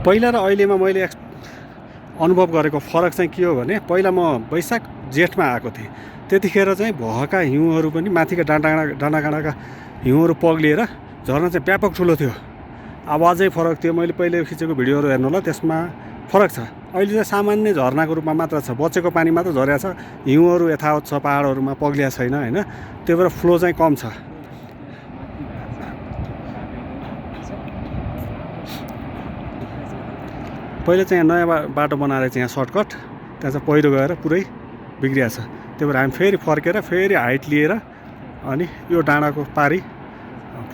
पहिला र अहिलेमा मैले अनुभव गरेको फरक चाहिँ के हो भने पहिला म वैशाख जेठमा आएको थिएँ, त्यतिखेर चाहिँ भएका हिउँहरू पनि माथिका डाँडाकाँडाका हिउँहरू पग्लिएर झर्ना चाहिँ व्यापक ठुलो थियो, आवाजै फरक थियो। मैले पहिले खिचेको भिडियोहरू हेर्नु होला, त्यसमा फरक छ। अहिले चाहिँ सामान्य झर्नाको रूपमा मात्र छ, बचेको पानी मात्र झरेको छ, हिउँहरू यथावत छ, पहाडहरूमा पग्लिया छैन होइन, त्यही भएर फ्लो चाहिँ कम छ। पहिले चाहिँ नयाँ बाटो बनाएर चाहिँ यहाँ सर्टकट, त्यहाँ चाहिँ पहिरो गएर पुरै बिग्रिया छ। त्यही भएर हामी फेरि फर्केर फेरि हाइट लिएर अनि यो डाँडाको पारी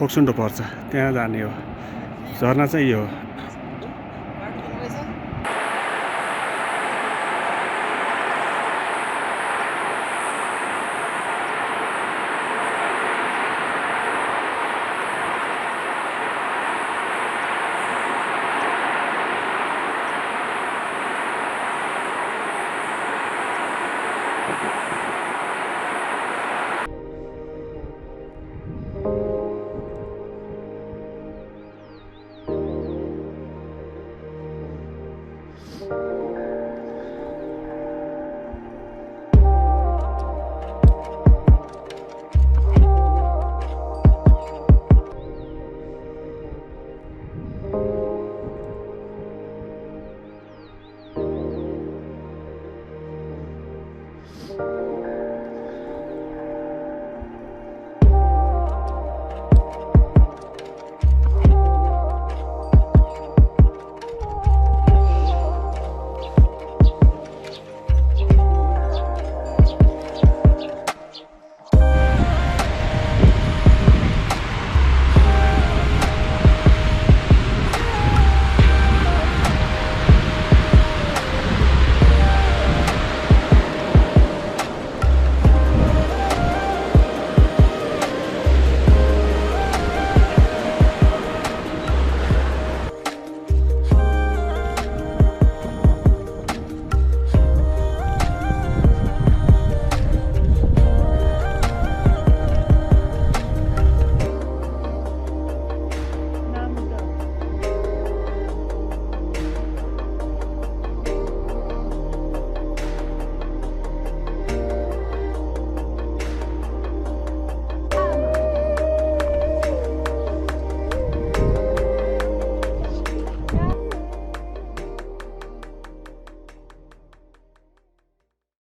फोक्सुन्डो पर्छ, त्यहाँ जाने हो। झर्ना चाहिँ यो हो।